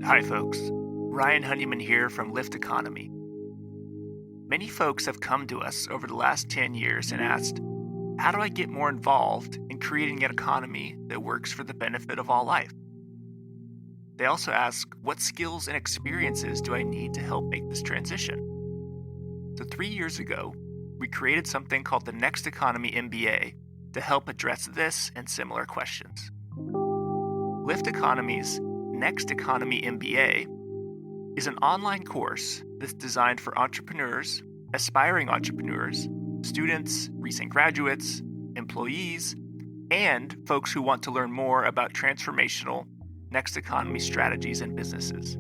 Hi, folks. Ryan Honeyman here from Lift Economy. Many folks have come to us over the last 10 years and asked, how do I get more involved in creating an economy that works for the benefit of all life? They also ask, what skills and experiences do I need to help make this transition? So 3 years ago, we created something called the Next Economy MBA to help address this and similar questions. Lift Economy's Next Economy MBA is an online course that's designed for entrepreneurs, aspiring entrepreneurs, students, recent graduates, employees, and folks who want to learn more about transformational next economy strategies and businesses.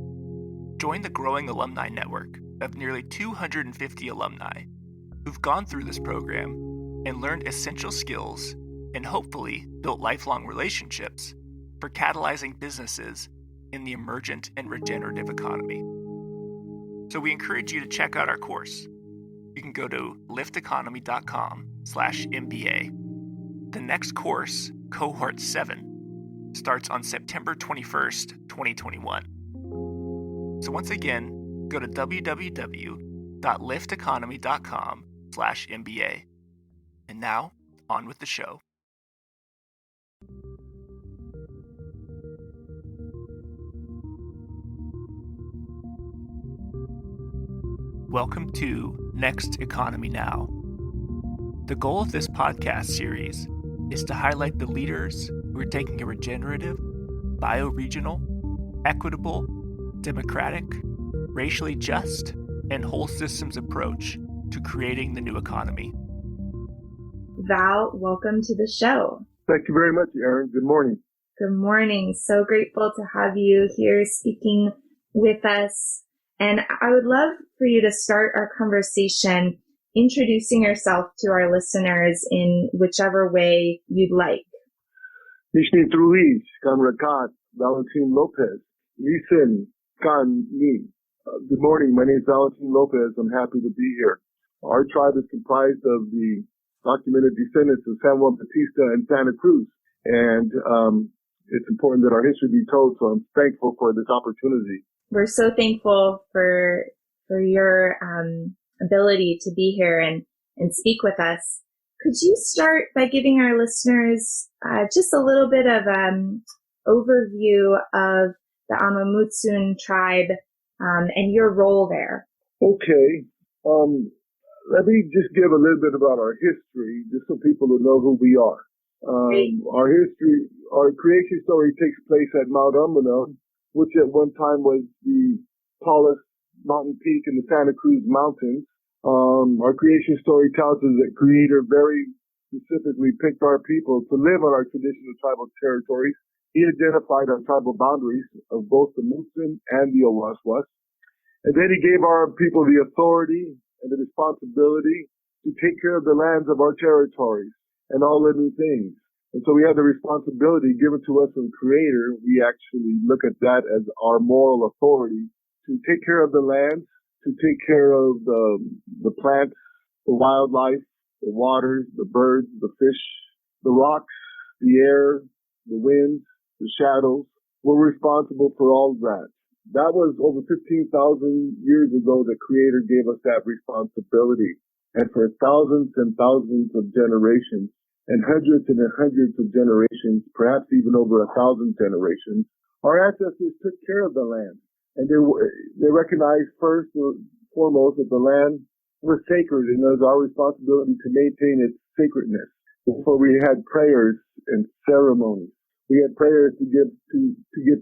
Join the growing alumni network of nearly 250 alumni who've gone through this program and learned essential skills and hopefully built lifelong relationships for catalyzing businesses in the emergent and regenerative economy. So we encourage you to check out our course. You can go to lifteconomy.com/MBA. The next course, Cohort 7, starts on September 21st, 2021. So once again, go to www.lifteconomy.com/MBA. And now, on with the show. Welcome to Next Economy Now. The goal of this podcast series is to highlight the leaders who are taking a regenerative, bioregional, equitable, democratic, racially just, and whole systems approach to creating the new economy. Val, welcome to the show. Thank you very much, Erin. Good morning. Good morning. So grateful to have you here speaking with us. And I would love for you to start our conversation introducing yourself to our listeners in whichever way you'd like. Nishni Truiz, Kanrakat, Valentin Lopez, Listen, Kan Ni. Good morning. My name is Valentin Lopez. I'm happy to be here. Our tribe is comprised of the documented descendants of San Juan Bautista and Santa Cruz. And it's important that our history be told, so I'm thankful for this opportunity. We're so thankful for your ability to be here and speak with us. Could you start by giving our listeners just a little bit of overview of the Amah Mutsun tribe and your role there? Okay. Let me just give a little bit about our history, just so people will know who we are. Our history, our creation story takes place at Mount Umana, which at one time was the tallest mountain peak in the Santa Cruz Mountains. Our creation story tells us that Creator very specifically picked our people to live on our traditional tribal territories. He identified our tribal boundaries of both the Mutsun and the Owaswas. And then he gave our people the authority and the responsibility to take care of the lands of our territories and all living things. And so we have the responsibility given to us from Creator. We actually look at that as our moral authority to take care of the land, to take care of the plants, the wildlife, the waters, the birds, the fish, the rocks, the air, the winds, the shadows. We're responsible for all of that. That was over 15,000 years ago that Creator gave us that responsibility. And for thousands and thousands of generations, and hundreds of generations, perhaps even over 1,000 generations, our ancestors took care of the land. And they recognized first and foremost that the land was sacred, and it was our responsibility to maintain its sacredness. Therefore, we had prayers and ceremonies. We had prayers to give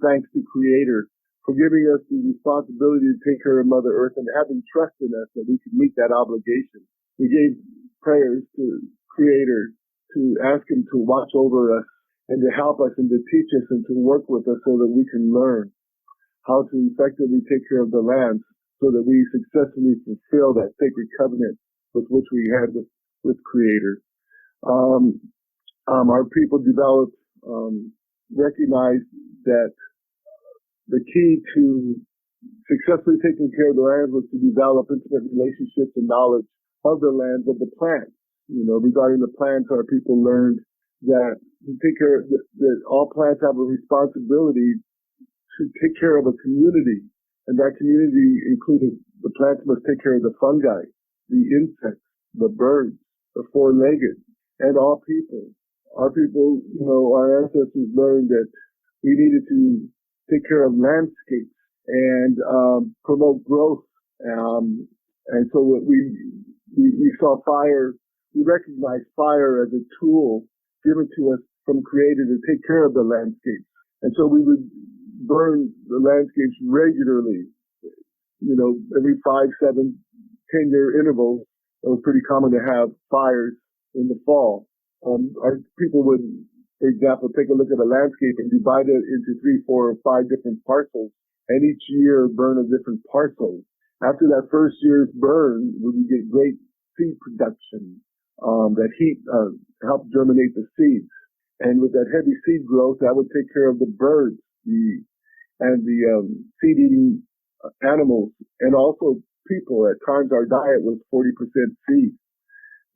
thanks to Creator for giving us the responsibility to take care of Mother Earth and having trust in us that we could meet that obligation. We gave prayers to Creator to ask Him to watch over us and to help us and to teach us and to work with us so that we can learn how to effectively take care of the land so that we successfully fulfill that sacred covenant with which we had with Creator. Our people developed, recognized that the key to successfully taking care of the land was to develop intimate relationships and knowledge of the lands of the plants. Regarding the plants, our people learned that to take care of that all plants have a responsibility to take care of a community, and that community included the plants must take care of the fungi, the insects, the birds, the four-legged, and all people. Our people, our ancestors learned that we needed to take care of landscapes and promote growth. And so we saw fire. We recognized fire as a tool given to us from Creator to take care of the landscapes. And so we would burn the landscapes regularly, every 5, 7, 10-year intervals. It was pretty common to have fires in the fall. Our people would, for example, take a look at a landscape and divide it into 3, 4, or 5 different parcels, and each year burn a different parcel. After that first year's burn, we would get great seed production. That heat helped germinate the seeds. And with that heavy seed growth, that would take care of the birds, the seed-eating animals, and also people. At times, our diet was 40% seed.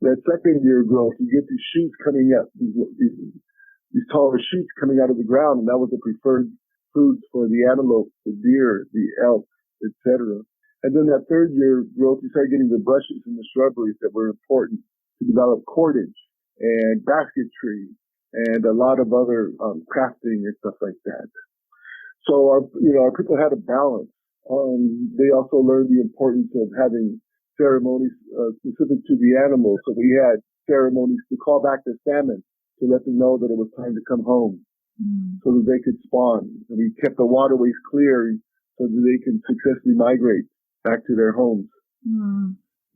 That second year growth, you get these shoots coming up, these taller shoots coming out of the ground, and that was the preferred foods for the antelope, the deer, the elk, etc. And then that third year growth, you start getting the brushes and the shrubberies that were important to develop cordage and basketry and a lot of other crafting and stuff like that. So our people had a balance. They also learned the importance of having ceremonies specific to the animals. So we had ceremonies to call back the salmon to let them know that it was time to come home so that they could spawn. And we kept the waterways clear so that they could successfully migrate back to their homes.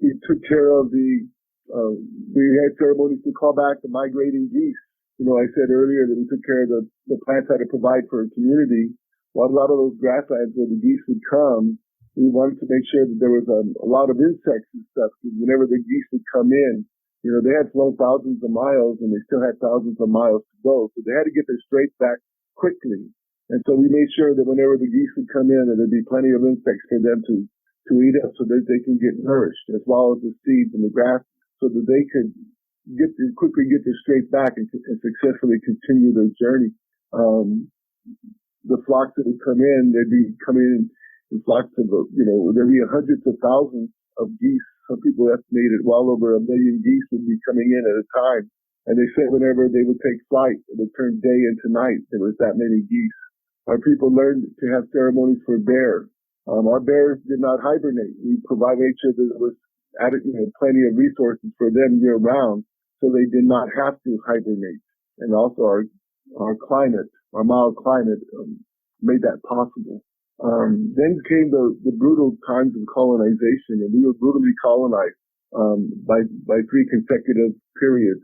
We took care of we had ceremonies to call back the migrating geese. I said earlier that we took care of the plants that to provide for a community. Well, a lot of those grasslands where the geese would come, we wanted to make sure that there was a lot of insects and stuff. Because whenever the geese would come in, they had flown thousands of miles and they still had thousands of miles to go. So they had to get their straits back quickly. And so we made sure that whenever the geese would come in, that there'd be plenty of insects for them to eat up so that they can get nourished, as well as the seeds and the grass, so that they could quickly get their straits back and successfully continue their journey. The flocks that would come in, they'd be coming in flocks of, there'd be hundreds of thousands of geese. Some people estimated well over 1 million geese would be coming in at a time. And they said whenever they would take flight, it would turn day into night. There was that many geese. Our people learned to have ceremonies for bear. Our bears did not hibernate. We provided sure that there was plenty of resources for them year round, so they did not have to hibernate. And also our climate, our mild climate, made that possible. Then came the brutal times of colonization, and we were brutally colonized by 3 consecutive periods: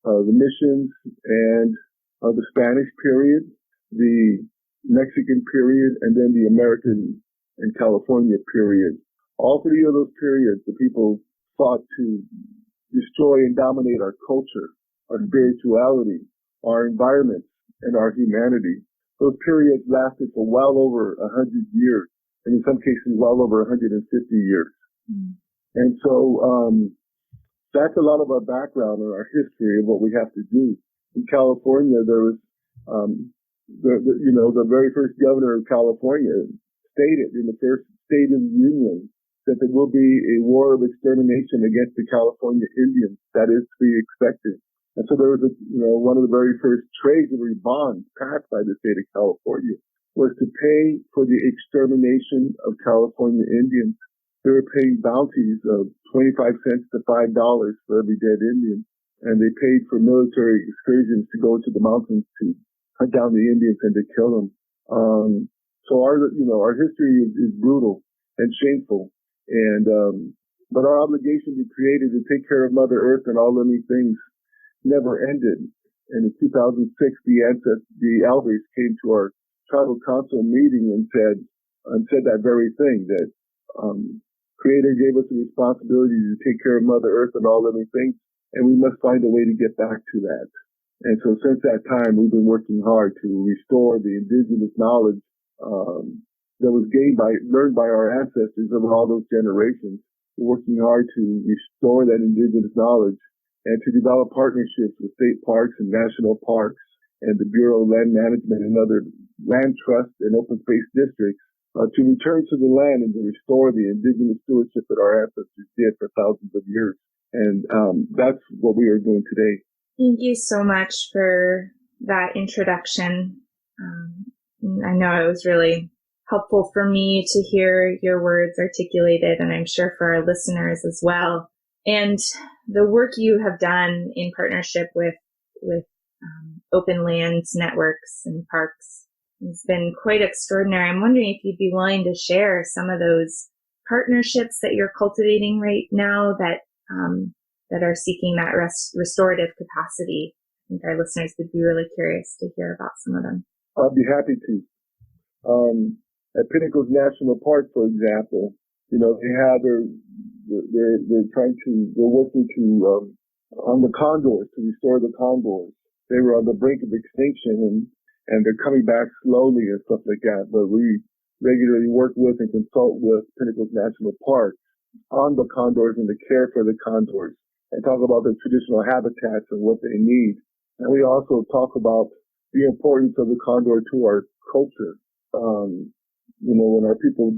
the missions and the Spanish period, the Mexican period, and then the American and California period. All 3 of those periods, the people fought to destroy and dominate our culture, our spirituality, our environment, and our humanity. Those periods lasted for well over 100 years, and in some cases, well over 150 years. And so that's a lot of our background and our history of what we have to do. In California, there was the very first governor of California stated in the first State of the Union that there will be a war of extermination against the California Indians. That is to be expected. And so there was one of the very first treasury bonds passed by the state of California was to pay for the extermination of California Indians. They were paying bounties of 25 cents to $5 for every dead Indian. And they paid for military excursions to go to the mountains to hunt down the Indians and to kill them. So our history is brutal and shameful. But our obligation to create to take care of Mother Earth and all living things never ended. And in 2006, the elders came to our tribal council meeting and said that very thing, that Creator gave us the responsibility to take care of Mother Earth and all living things, and we must find a way to get back to that. And so since that time, we've been working hard to restore the indigenous knowledge that was learned by our ancestors over all those generations. We're working hard to restore that indigenous knowledge and to develop partnerships with state parks and national parks and the Bureau of Land Management and other land trusts and open space districts to return to the land and to restore the indigenous stewardship that our ancestors did for thousands of years. And that's what we are doing today. Thank you so much for that introduction. I know it was really helpful for me to hear your words articulated, and I'm sure for our listeners as well. And the work you have done in partnership with open lands networks and parks has been quite extraordinary. I'm wondering if you'd be willing to share some of those partnerships that you're cultivating right now that are seeking that restorative capacity. I think our listeners would be really curious to hear about some of them. I'll be happy to. At Pinnacles National Park, for example, they have they're working to on the condors, to restore the condors. They were on the brink of extinction and they're coming back slowly and stuff like that. But we regularly work with and consult with Pinnacles National Park on the condors and the care for the condors and talk about their traditional habitats and what they need. And we also talk about the importance of the condor to our culture. When our people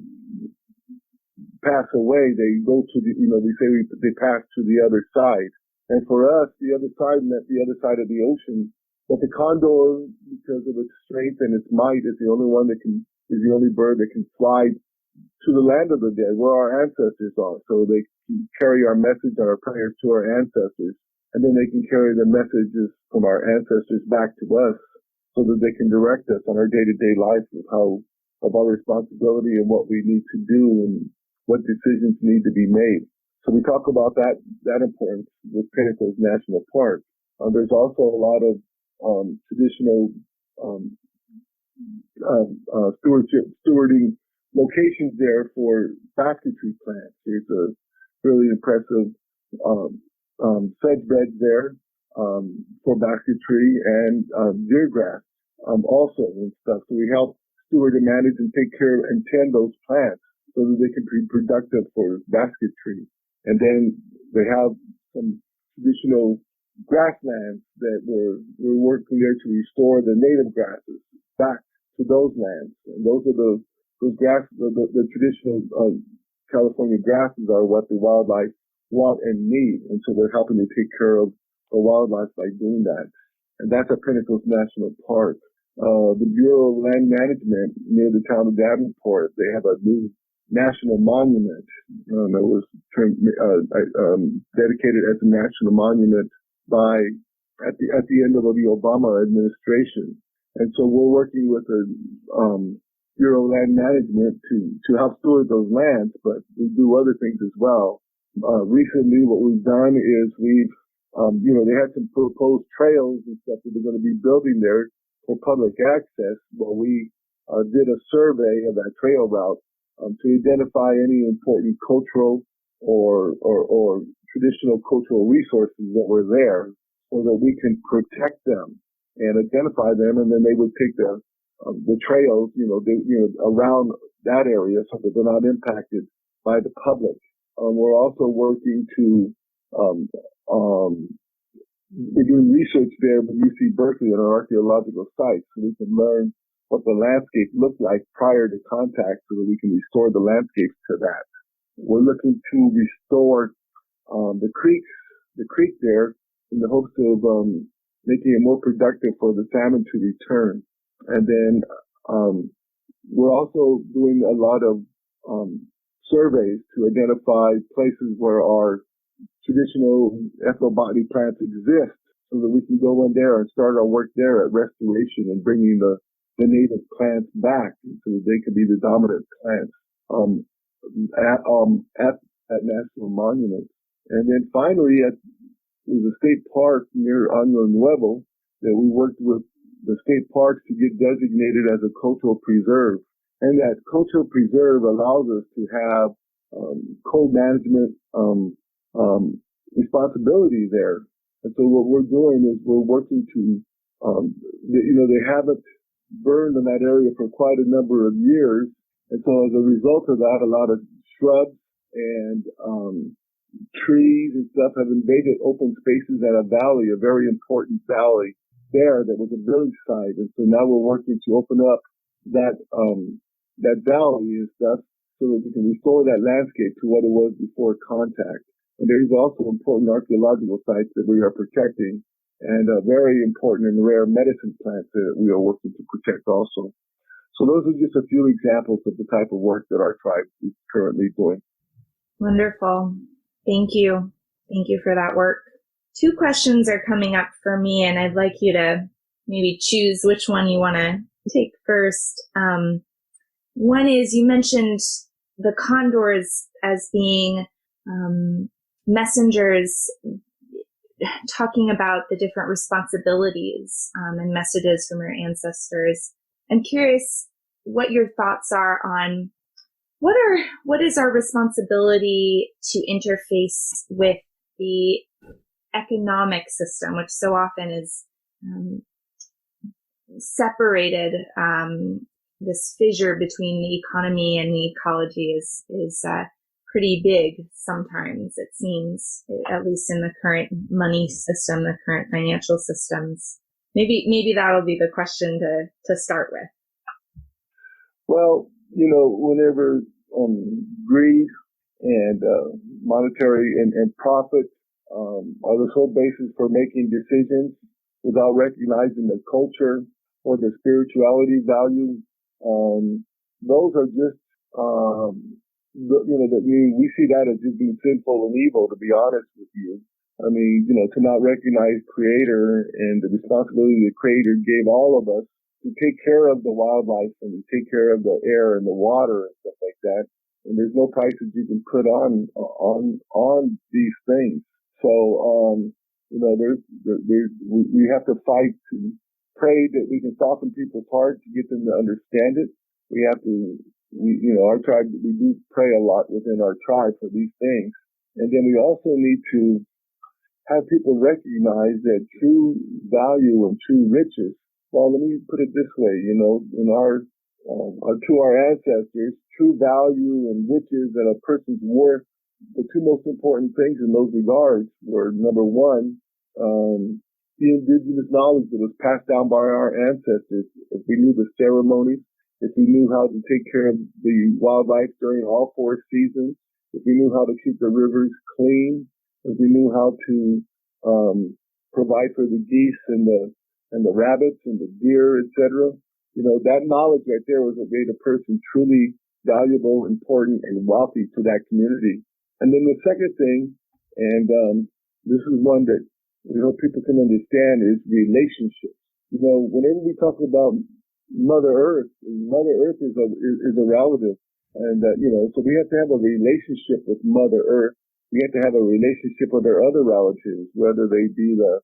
pass away, they go to they pass to the other side. And for us, the other side meant the other side of the ocean. But the condor, because of its strength and its might, is the only bird that can fly to the land of the dead, where our ancestors are. So they can carry our message and our prayers to our ancestors. And then they can carry the messages from our ancestors back to us so that they can direct us on our day-to-day life of our responsibility and what we need to do and what decisions need to be made. So we talk about that importance with Pinnacles National Park. There's also a lot of traditional stewarding locations there for basketry plants. There's a really impressive sedge beds there for basketry and deergrass also and stuff. So we help steward and manage and take care and tend those plants so that they can be productive for basketry. And then they have some traditional grasslands that we're working there to restore the native grasses back to those lands. And those are the traditional California grasses are what the wildlife want and need. And so we're helping to take care of the wildlife by doing that. And that's at Pinnacles National Park. The Bureau of Land Management near the town of Davenport, they have a new national monument that was dedicated as a national monument at the end of the Obama administration. And so we're working with the Bureau of Land Management to help steward those lands, but we do other things as well. Recently, what we've done is they had some proposed trails and stuff that they're going to be building there for public access. Well, we did a survey of that trail route to identify any important cultural or traditional cultural resources that were there so that we can protect them and identify them, and then they would take the trails, around that area so that they're not impacted by the public. We're also working to, we're doing research there with UC Berkeley on our archaeological sites so we can learn what the landscape looked like prior to contact so that we can restore the landscapes to that. We're looking to restore the creek there in the hopes of making it more productive for the salmon to return. And then we're also doing a lot of surveys to identify places where our traditional ethnobotany plants exist so that we can go in there and start our work there at restoration and bringing the native plants back so that they can be the dominant plants at national monuments. And then finally, there's a state park near Año Nuevo that we worked with the state parks to get designated as a cultural preserve. And that cultural preserve allows us to have co-management responsibility there. And so what we're doing is we're working to, they haven't burned in that area for quite a number of years. And so as a result of that, a lot of shrubs and trees and stuff have invaded open spaces at a valley, a very important valley there that was a village site. And so now we're working to open up that valley and stuff so that we can restore that landscape to what it was before contact. And there's also important archaeological sites that we are protecting and very important and rare medicine plants that we are working to protect also. So those are just a few examples of the type of work that our tribe is currently doing. Wonderful. Thank you. Thank you for that work. 2 questions are coming up for me, and I'd like you to maybe choose which one you want to take first. One is, you mentioned the condors as being messengers, talking about the different responsibilities and messages from your ancestors. I'm curious what your thoughts are on what is our responsibility to interface with the economic system, which so often is separated. This fissure between the economy and the ecology is pretty big sometimes, it seems, at least in the current money system, the current financial systems. Maybe that'll be the question to start with. Well, whenever greed and monetary and profit are the sole basis for making decisions without recognizing the culture or the spirituality value, those are just, we see that as just being sinful and evil, to be honest with you. I mean, to not recognize Creator and the responsibility the Creator gave all of us to take care of the wildlife and to take care of the air and the water and stuff like that. And there's no price that you can put on these things. So, we have to fight to pray that we can soften people's hearts to get them to understand it. Our tribe, we do pray a lot within our tribe for these things. And then we also need to have people recognize that true value and true riches. Well, let me put it this way, in to our ancestors, true value and riches and a person's worth, the 2 most important things in those regards were, number one, the indigenous knowledge that was passed down by our ancestors. If we knew the ceremonies, if we knew how to take care of the wildlife during all 4 seasons, if we knew how to keep the rivers clean, if we knew how to provide for the geese and the rabbits and the deer, etc., that knowledge right there was what made a person truly valuable, important, and wealthy to that community. And then the second thing, and this is one that we hope people can understand, is relationships. Whenever we talk about Mother Earth is a relative, and so we have to have a relationship with Mother Earth. We have to have a relationship with our other relatives, whether they be the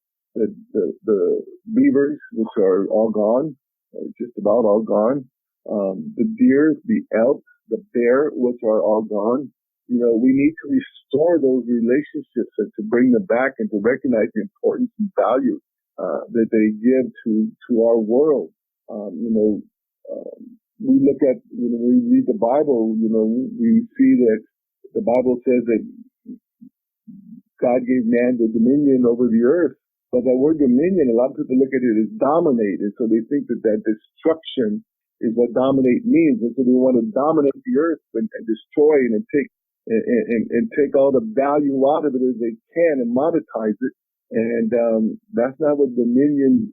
beavers, which are all gone, or just about all gone, the deer, the elk, the bear, which are all gone. We need to restore those relationships and to bring them back and to recognize the importance and value that they give to our world. We look at, when we read the Bible, we see that the Bible says that God gave man the dominion over the earth. But that word dominion, a lot of people look at it as dominate. And so they think that destruction is what dominate means. And so they want to dominate the earth and destroy it and take all the value out of it as they can and monetize it. And that's not what dominion,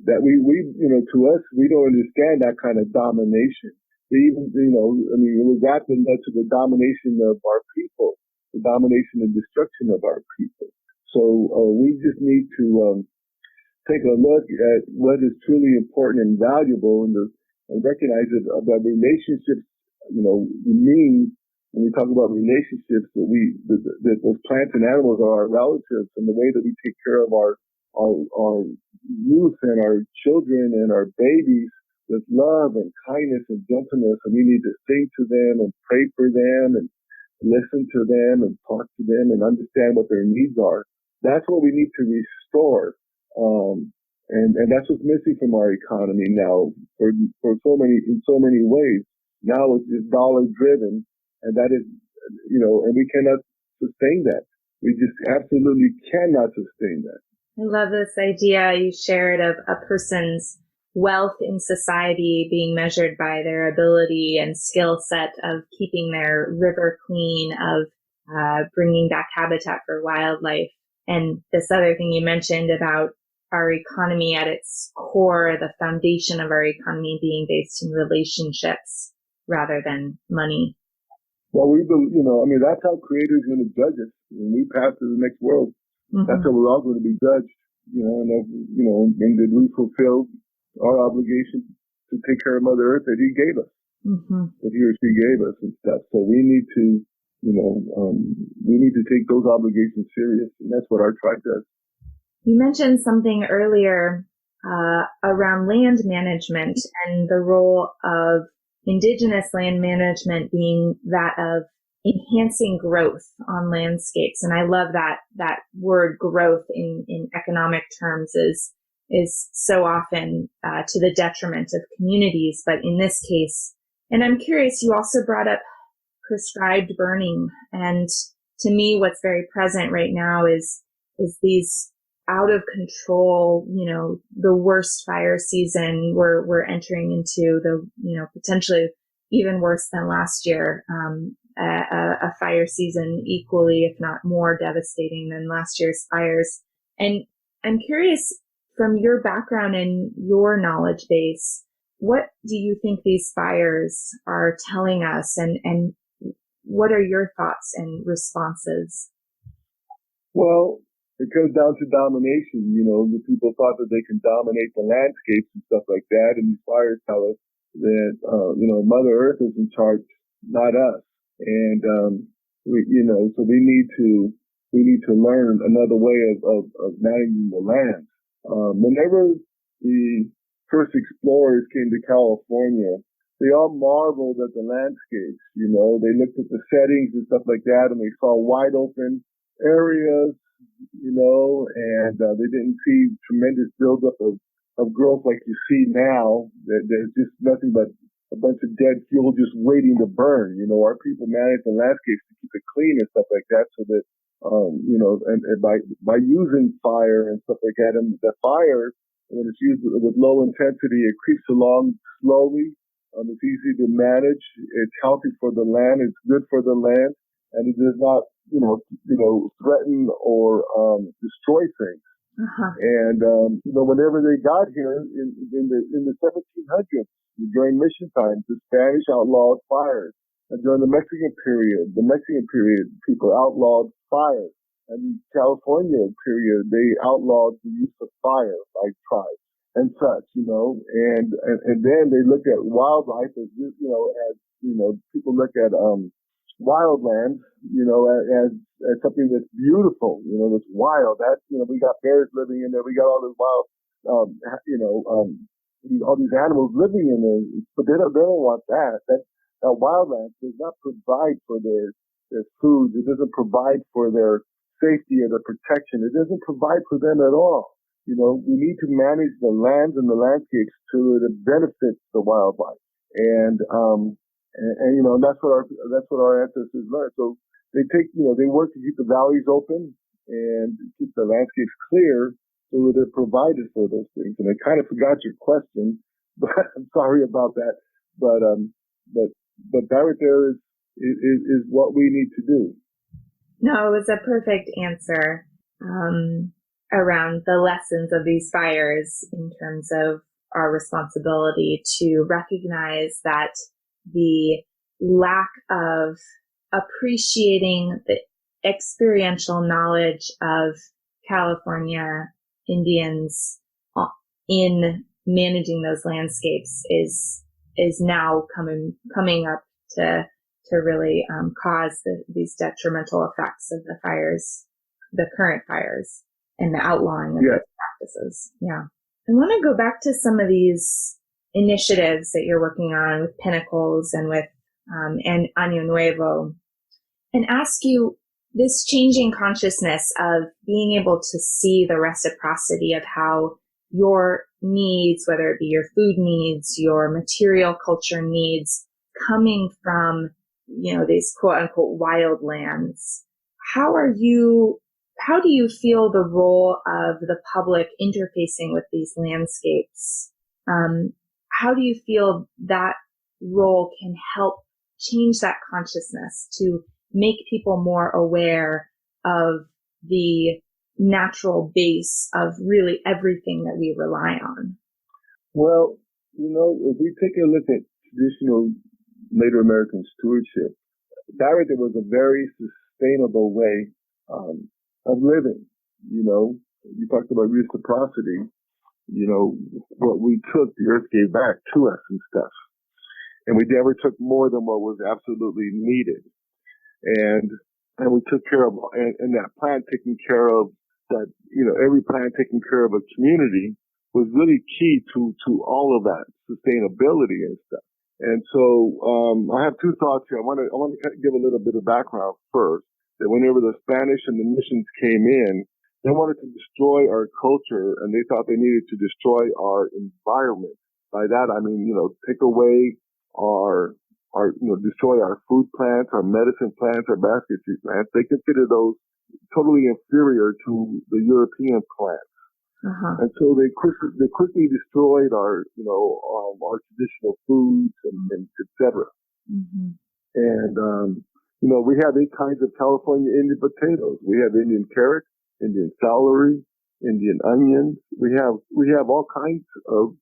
that we to us, we don't understand that kind of domination. They even, it was that that led to the domination of our people, the domination and destruction of our people. So we just need to take a look at what is truly important and valuable and recognize that relationships, mean, when we talk about relationships, that those plants and animals are our relatives, and the way that we take care of our youth and our children and our babies with love and kindness and gentleness, and we need to sing to them and pray for them and listen to them and talk to them and understand what their needs are. That's what we need to restore, and that's what's missing from our economy now in so many ways. Now it's just dollar driven, and that is, and we cannot sustain that. We just absolutely cannot sustain that. I love this idea you shared of a person's wealth in society being measured by their ability and skill set of keeping their river clean, of bringing back habitat for wildlife. And this other thing you mentioned about our economy at its core, the foundation of our economy being based in relationships rather than money. Well, that's how creators are going to judge us when we pass to the next world. Mm-hmm. That's how we're all going to be judged, and did we fulfill our obligation to take care of Mother Earth that He gave us, that He or she gave us and stuff. So we need to, we need to take those obligations serious, and that's what our tribe does. You mentioned something earlier around land management and the role of indigenous land management being that of enhancing growth on landscapes. And I love that word growth in economic terms is so often to the detriment of communities. But in this case, and I'm curious, you also brought up prescribed burning. And to me, what's very present right now is these out of control, the worst fire season we're entering into, the, potentially even worse than last year, a fire season equally, if not more devastating than last year's fires. And I'm curious, from your background and your knowledge base, what do you think these fires are telling us, and what are your thoughts and responses? Well, it comes down to domination. The people thought that they can dominate the landscapes and stuff like that, and these fires tell us that, Mother Earth is in charge, not us. And, so we need to learn another way of managing the land. Whenever the first explorers came to California, they all marveled at the landscapes. They looked at the settings and stuff like that, and they saw wide open areas, and they didn't see tremendous buildup of growth like you see now. There's just nothing but a bunch of dead fuel just waiting to burn. Our people manage the landscapes to keep it clean and stuff like that, so that and by using fire and stuff like that, and the fire, when it's used with low intensity, it creeps along slowly. It's easy to manage. It's healthy for the land. It's good for the land, and it does not, threaten or destroy things. Uh-huh. And whenever they got here in the 1700s, during mission times, the Spanish outlawed fires. And during the Mexican period, people outlawed fire. And the California period, they outlawed the use of fire by tribes and such, and then they looked at wildlife as, people look at, wildlands, as something that's beautiful, that's wild. That, we got bears living in there. We got all this wild, all these animals living in there, but they don't want that. That wildland does not provide for their food. It doesn't provide for their safety or their protection. It doesn't provide for them at all. We need to manage the lands and the landscapes so that it benefits the wildlife. And that's what our ancestors learned. So they work to keep the valleys open and keep the landscapes clear so that it provided for those things. And I kind of forgot your question, but I'm sorry about that. But that right there is what we need to do. No, it was a perfect answer around the lessons of these fires in terms of our responsibility to recognize that the lack of appreciating the experiential knowledge of California Indians in managing those landscapes is now coming up to really cause these detrimental effects of the fires, the current fires, and the outlawing of those practices. Yeah. I want to go back to some of these initiatives that you're working on with Pinnacles and with and Año Nuevo, and ask you this changing consciousness of being able to see the reciprocity of how your needs, whether it be your food needs, your material culture needs, coming from, these quote unquote wild lands. How how do you feel the role of the public interfacing with these landscapes? How do you feel that role can help change that consciousness to make people more aware of the natural base of really everything that we rely on? Well, if we take a look at traditional Native American stewardship, that right there was a very sustainable way of living. You talked about reciprocity. What we took, the earth gave back to us and stuff. And we never took more than what was absolutely needed. And we took care of, and that plant taking care of that, every plant taking care of a community was really key to all of that sustainability and stuff. And so, I have two thoughts here. I want to give a little bit of background first, that whenever the Spanish and the missions came in, they wanted to destroy our culture, and they thought they needed to destroy our environment. By that, I mean, take away destroy our food plants, our medicine plants, our basket tree plants. They consider those totally inferior to the European plants. Uh-huh. And so they quickly destroyed our traditional foods and et cetera. Mm-hmm. And, we have 8 kinds of California Indian potatoes. We have Indian carrots, Indian celery, Indian onions. We have all kinds of,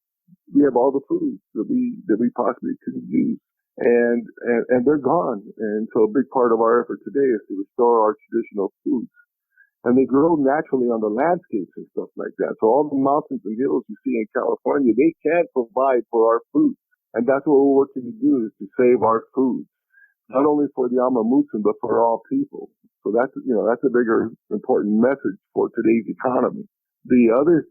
we have all the foods that we possibly could use. And they're gone. And so a big part of our effort today is to restore our traditional foods. And they grow naturally on the landscapes and stuff like that. So all the mountains and hills you see in California, they can't provide for our food. And that's what we're working to do, is to save our food. Not only for the Amah Mutsun, but for all people. So that's a bigger important message for today's economy. The other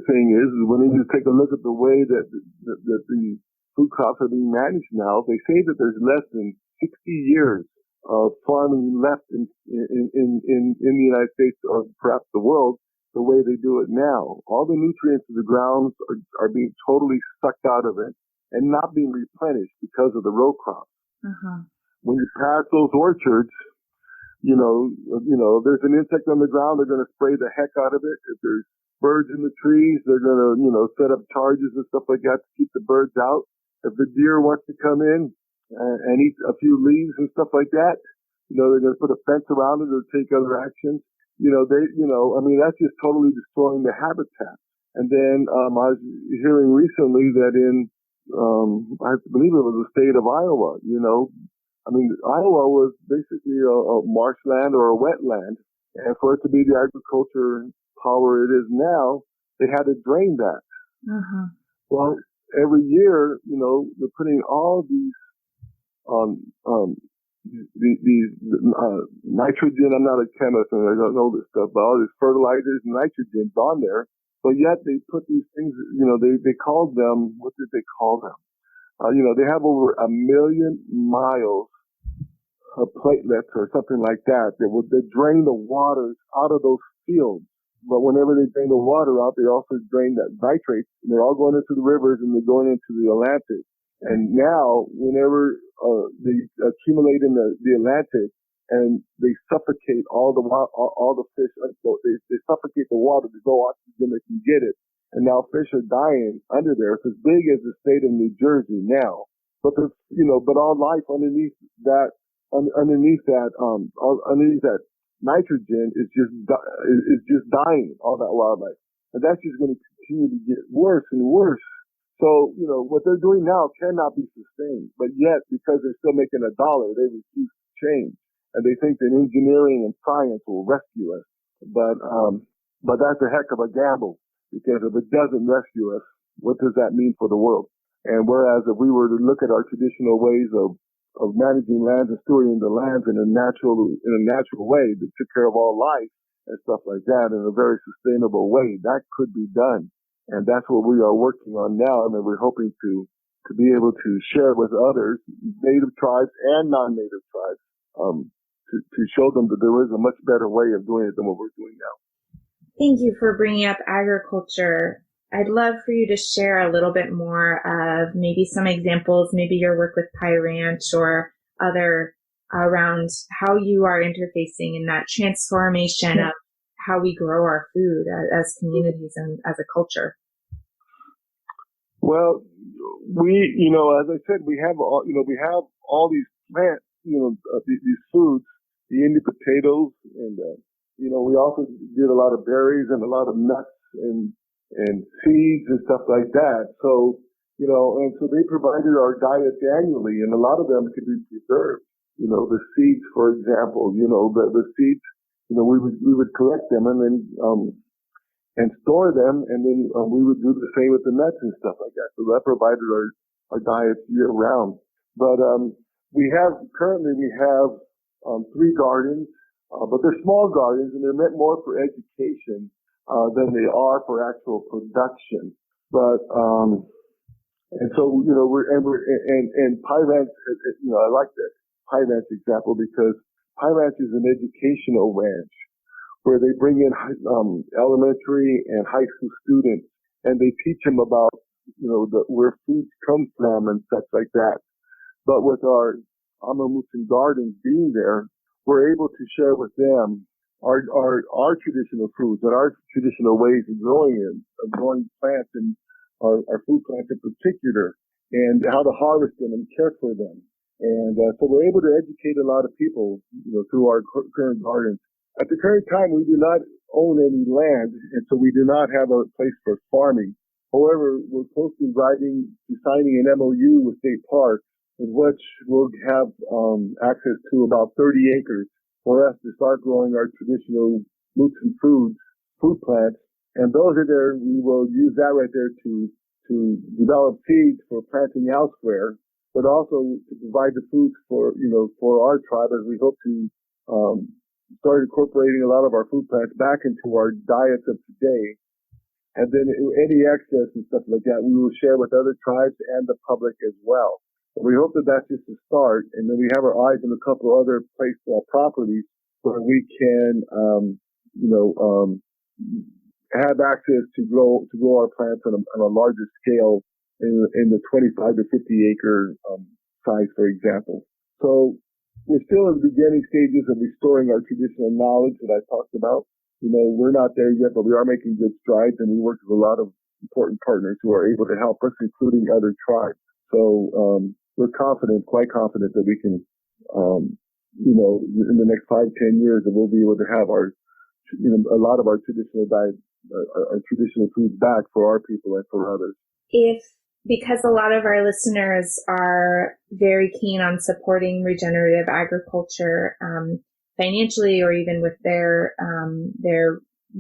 thing is when you take a look at the way that the food crops are being managed now, they say that there's less than 60 years of farming left in the United States or perhaps the world the way they do it now. All the nutrients of the ground are being totally sucked out of it and not being replenished because of the row crops. Uh-huh. When you pass those orchards, there's an insect on the ground, they're going to spray the heck out of it. If there's birds in the trees, they're going to, set up charges and stuff like that to keep the birds out. If the deer wants to come in and eat a few leaves and stuff like that, they're going to put a fence around it or take other actions. That's just totally destroying the habitat. And then, I was hearing recently that I believe it was the state of Iowa, Iowa was basically a marshland or a wetland. And for it to be the agriculture power it is now, they had to drain that. Uh-huh. Well, every year, they're putting all these nitrogen. I'm not a chemist and I don't know this stuff, but all these fertilizers and nitrogens on there. But yet they put these things, they called them, what did they call them? They have over 1 million miles of platelets or something like that. They drain the waters out of those fields. But whenever they drain the water out, they also drain that nitrates, and they're all going into the rivers and they're going into the Atlantic. And now, whenever they accumulate in the Atlantic and they suffocate all the fish, they suffocate the water. There's no oxygen that can get it. And now fish are dying under there. It's as big as the state of New Jersey now. But but all life underneath that nitrogen is just dying, all that wildlife. And that's just going to continue to get worse and worse. So, what they're doing now cannot be sustained. But yet, because they're still making $1, they refuse to change. And they think that engineering and science will rescue us. But that's a heck of a gamble. Because if it doesn't rescue us, what does that mean for the world? And whereas if we were to look at our traditional ways of managing lands and stewarding the lands in a natural way that took care of all life and stuff like that in a very sustainable way, that could be done. And that's what we are working on now. And then we're hoping to be able to share with others, native tribes and non-native tribes, to show them that there is a much better way of doing it than what we're doing now. Thank you for bringing up agriculture. I'd love for you to share a little bit more of maybe some examples, maybe your work with Pie Ranch or other around how you are interfacing in that transformation of how we grow our food as communities and as a culture. Well, as I said, we have all these plants, these foods, the Indian potatoes, and we also did a lot of berries and a lot of nuts and seeds and stuff like that. So, and so they provided our diets annually, and a lot of them could be preserved. The seeds, for example, the seeds, we would collect them and then and store them, and then we would do the same with the nuts and stuff like that. So that provided our diets year round. But currently we have 3 gardens, but they're small gardens, and they're meant more for education than they are for actual production. But and so we're Pie Ranch. I like the Pie Ranch example because Pie Ranch is an educational ranch where they bring in elementary and high school students, and they teach them about where foods come from and such like that. But with our Amah Mutsun gardens being there, we're able to share with them our traditional foods and our traditional ways of growing plants and our food plants in particular, and how to harvest them and care for them. And so we're able to educate a lot of people, through our current gardens. At the current time, we do not own any land, and so we do not have a place for farming. However, we're close to signing an MOU with State Park, in which we'll have access to about 30 acres for us to start growing our traditional Mutsun food plants. And those are there. We will use that right there to develop seeds for planting elsewhere, but also to provide the foods for our tribe, as we hope to start incorporating a lot of our food plants back into our diets of today. And then any excess and stuff like that, we will share with other tribes and the public as well. And we hope that that's just a start. And then we have our eyes on a couple other properties where we can, have access to grow our plants on a larger scale in the 25 to 50 acre size, for example. So we're still in the beginning stages of restoring our traditional knowledge that I talked about. We're not there yet, but we are making good strides, and we work with a lot of important partners who are able to help us, including other tribes. So we're quite confident that we can, in the next 5-10 years, that we'll be able to have a lot of our traditional diet, our traditional foods back for our people and for others. Because a lot of our listeners are very keen on supporting regenerative agriculture, financially, or even with their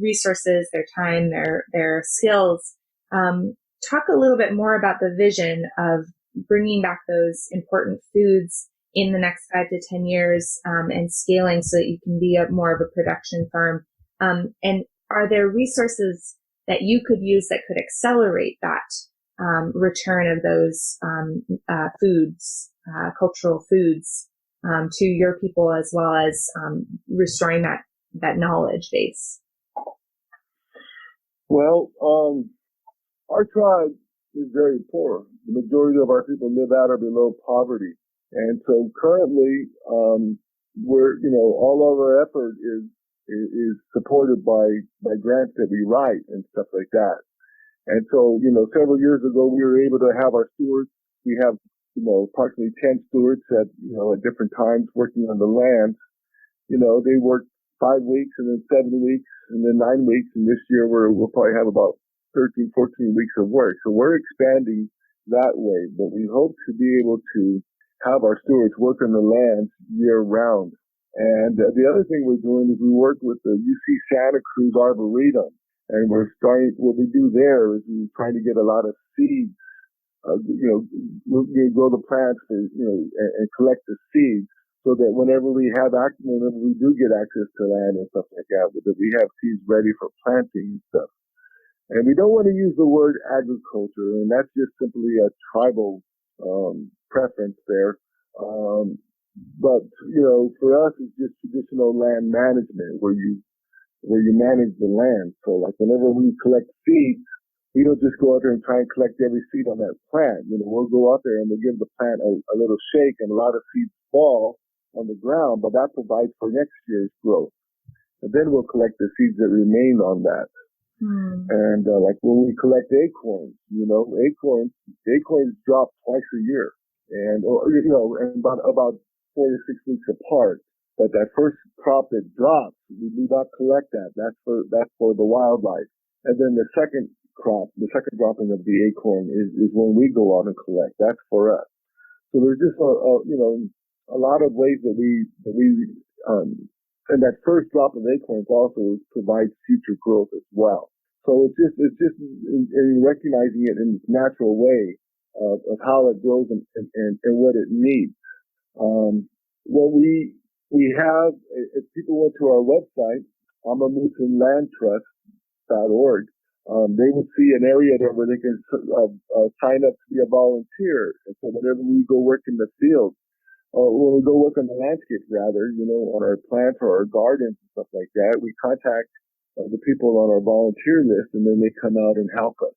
resources, their time, their skills, talk a little bit more about the vision of bringing back those important foods in the next 5 to 10 years, and scaling so that you can be more of a production farm. And are there resources that you could use that could accelerate that return of those foods, cultural foods, to your people, as well as restoring that knowledge base? Well, our tribe is very poor. The majority of our people live at or below poverty. And so currently, all of our effort is supported by grants that we write and stuff like that. And so, several years ago, we were able to have our stewards. We have, approximately 10 stewards at different times working on the land. They work 5 weeks and then 7 weeks and then 9 weeks. And this year we'll probably have about 13, 14 weeks of work. So we're expanding that way, but we hope to be able to have our stewards work on the land year round. And the other thing we're doing is we work with the UC Santa Cruz Arboretum. And what we do there is we're trying to get a lot of seeds, we grow the plants and collect the seeds so that whenever we do get access to land and stuff like that, that we have seeds ready for planting and stuff. And we don't want to use the word agriculture, and that's just simply a tribal preference there. But for us, it's just traditional land management where you manage the land. So like whenever we collect seeds, we don't just go out there and try and collect every seed on that plant. We'll go out there and we'll give the plant a little shake, and a lot of seeds fall, on the ground, but that provides for next year's growth. And then we'll collect the seeds that remain on that. And like when we collect acorns, acorns drop twice a year, and and about 4 to 6 weeks apart. But that first crop that drops, we do not collect that. That's for the wildlife. And then the second dropping of the acorn is when we go out and collect. That's for us. So there's just a lot of ways that we and that first drop of acorns also provides future growth as well. So it's just in recognizing it in its natural way of how it grows and what it needs. What we have, if people went to our website, Amah Mutsun landtrust.org, they would see an area there where they can sign up to be a volunteer. And so whenever we go work in the field, when we go work on the landscape, rather, on our plants or our gardens and stuff like that, we contact the people on our volunteer list, and then they come out and help us.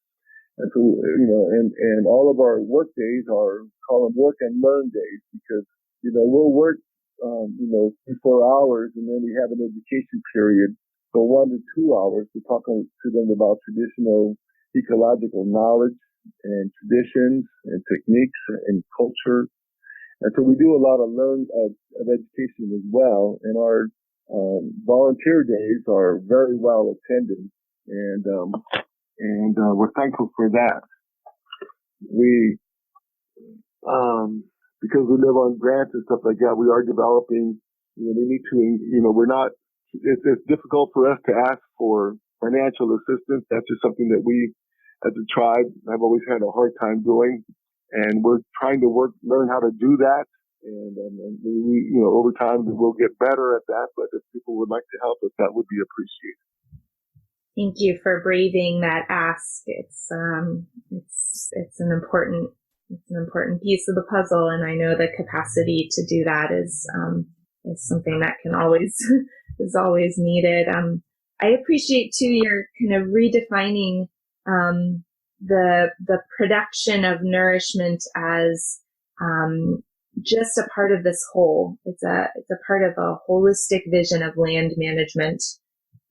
And so, and all of our work days call them work and learn days, because, we'll work, 3-4 hours, and then we have an education period for 1 to 2 hours to talk to them about traditional ecological knowledge and traditions and techniques and culture. And so we do a lot of of education as well. And our volunteer days are very well attended, and we're thankful for that. We, because we live on grants and stuff like that, we are developing. We need to, we're not. It's difficult for us to ask for financial assistance. That's just something that we, as a tribe, have always had a hard time doing, and we're trying to learn how to do that. And we, over time, we'll get better at that. But if people would like to help us, that would be appreciated. Thank you for braving that ask. It's an important piece of the puzzle, and I know the capacity to do that is something that can always is always needed. I appreciate too your kind of redefining the production of nourishment as just a part of this whole. It's a part of a holistic vision of land management.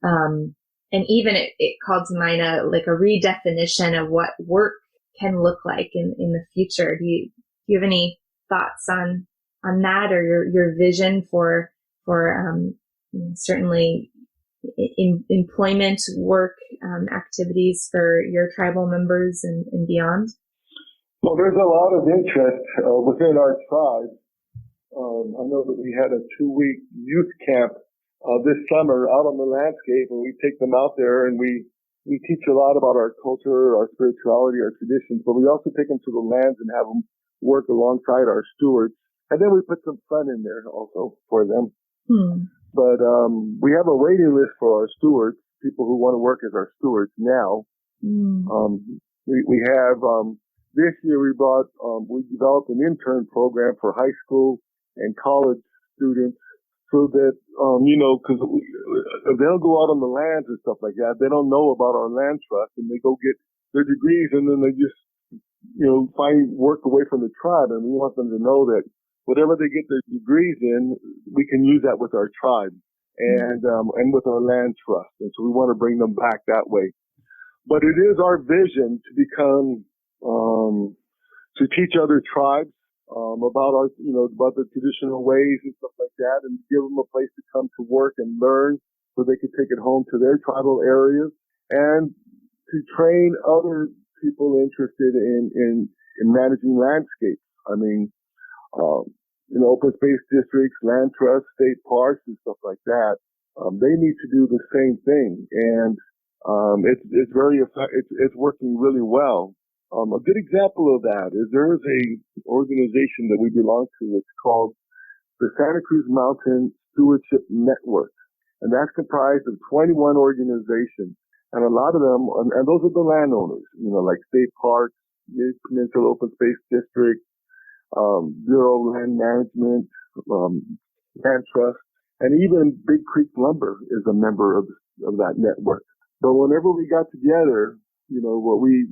And even it called to mind a redefinition of what work can look like in the future. Do you have any thoughts on that, or your vision for certainly employment, work, activities for your tribal members and beyond? Well, there's a lot of interest within our tribe. I know that we had a 2-week youth camp this summer out on the landscape, and we take them out there and we teach a lot about our culture, our spirituality, our traditions, but we also take them to the lands and have them work alongside our stewards. And then we put some fun in there also for them. But we have a waiting list for our stewards, people who want to work as our stewards now. We have, this year we developed an intern program for high school and college students, so that, because they'll go out on the lands and stuff like that. They don't know about our land trust, and they go get their degrees, and then they just, find work away from the tribe. And we want them to know that whatever they get their degrees in, we can use that with our tribe and with our land trust. And so we want to bring them back that way. But it is our vision to become, to teach other tribes about about the traditional ways and stuff like that, and give them a place to come to work and learn, so they can take it home to their tribal areas, and to train other people interested in managing landscapes. I mean, open space districts, land trusts, state parks, and stuff like that. They need to do the same thing, and it's working really well. A good example of that is there is a organization that we belong to. It's called the Santa Cruz Mountain Stewardship Network, and that's comprised of 21 organizations, and a lot of them, and those are the landowners, like state parks, Mid-Peninsula Open Space District, Bureau of Land Management, Land Trust, and even Big Creek Lumber is a member of that network. But whenever we got together, what we,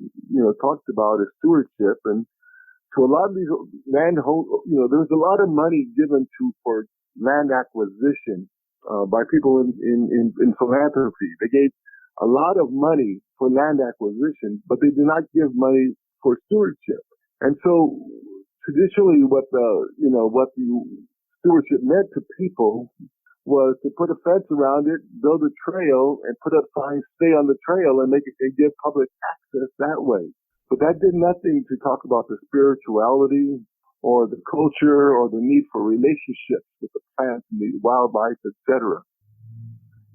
talked about is stewardship, and to a lot of these there's a lot of money given for land acquisition by people in philanthropy. They gave a lot of money for land acquisition, but they did not give money for stewardship. And so traditionally what the stewardship meant to people was to put a fence around it, build a trail, and put up signs, stay on the trail, and give public access that way. But that did nothing to talk about the spirituality or the culture or the need for relationships with the plants and the wildlife, etc.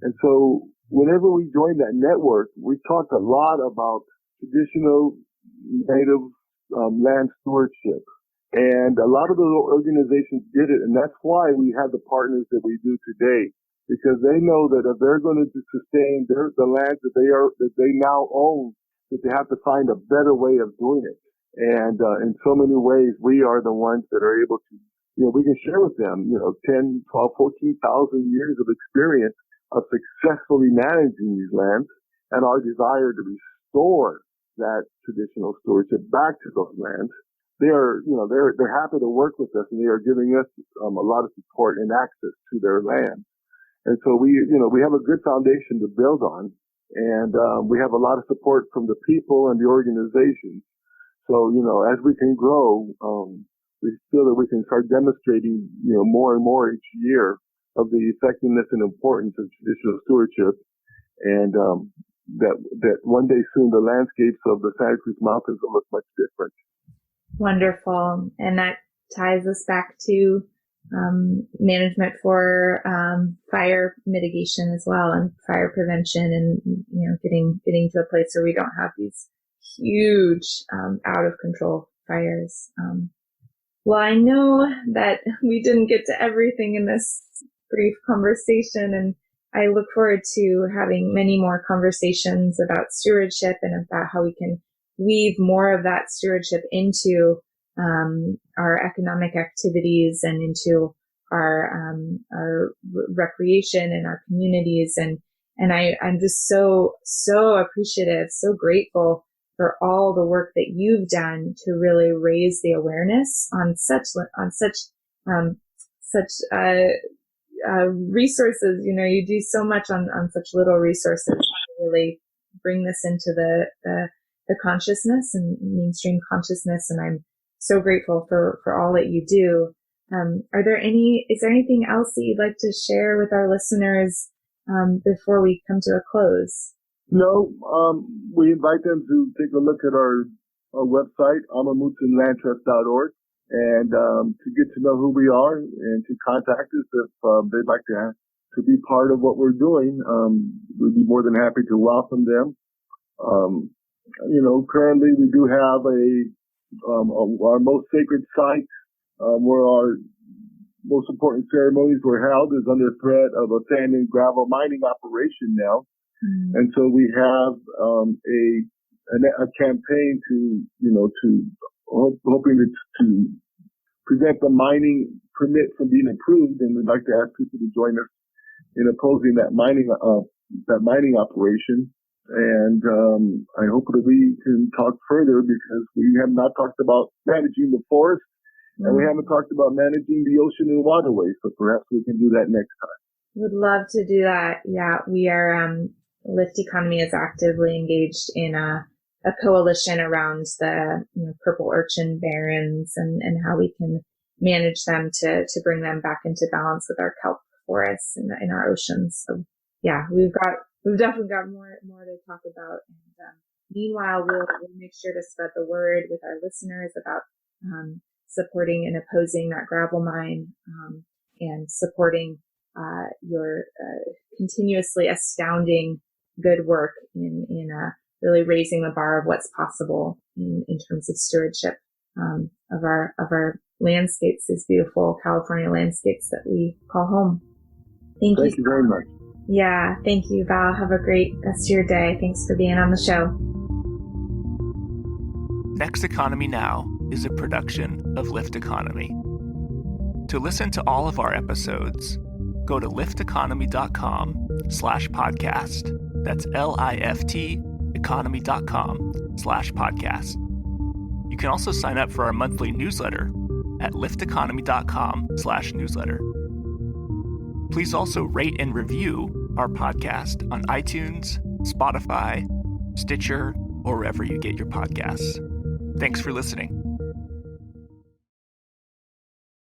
And so whenever we joined that network, we talked a lot about traditional native land stewardship. And a lot of the organizations did it, and that's why we have the partners that we do today, because they know that if they're going to sustain the lands that they now own, that they have to find a better way of doing it. And in so many ways, we are the ones that are able to, we can share with them, 10, 12, 14,000 years of experience of successfully managing these lands and our desire to restore that traditional stewardship back to those lands. They're happy to work with us, and they are giving us a lot of support and access to their land. And so we have a good foundation to build on, and we have a lot of support from the people and the organizations. So, as we can grow, we feel that we can start demonstrating, more and more each year of the effectiveness and importance of traditional stewardship, and that one day soon the landscapes of the Santa Cruz Mountains will look much different. Wonderful. And that ties us back to management for fire mitigation as well, and fire prevention, and getting to a place where we don't have these huge out of control fires. Well, I know that we didn't get to everything in this brief conversation, and I look forward to having many more conversations about stewardship and about how we can weave more of that stewardship into our economic activities and into our recreation and our communities. And I'm just so appreciative, so grateful for all the work that you've done to really raise the awareness on such resources. You do so much on such little resources to really bring this into the consciousness and mainstream consciousness. And I'm so grateful for all that you do. Is there anything else that you'd like to share with our listeners, before we come to a close? No, we invite them to take a look at our website, amahmutsunlandtrust.org, and to get to know who we are and to contact us if they'd like to be part of what we're doing. We'd be more than happy to welcome them. Currently we do have our most sacred site, where our most important ceremonies were held, is under threat of a sand and gravel mining operation now. Mm-hmm. And so we have a campaign hoping to prevent the mining permit from being approved, and we'd like to ask people to join us in opposing that mining operation. And I hope that we can talk further, because we have not talked about managing the forest, mm-hmm. and we haven't talked about managing the ocean and waterways. So perhaps we can do that next time. Would love to do that. Yeah, we are. Lift Economy is actively engaged in a coalition around the purple urchin barrens and how we can manage them to bring them back into balance with our kelp forests and in our oceans. So yeah, we've definitely got more to talk about. And meanwhile, we'll make sure to spread the word with our listeners about supporting and opposing that gravel mine, and supporting your continuously astounding good work in really raising the bar of what's possible in terms of stewardship of our landscapes, these beautiful California landscapes that we call home. Thank you very much. Yeah, thank you, Val. Have a great rest of your day. Thanks for being on the show. Next Economy Now is a production of Lift Economy. To listen to all of our episodes, go to lifteconomy.com/podcast. That's LIFT economy.com/podcast. You can also sign up for our monthly newsletter at lifteconomy.com/newsletter. Please also rate and review our podcast on iTunes, Spotify, Stitcher, or wherever you get your podcasts. Thanks for listening.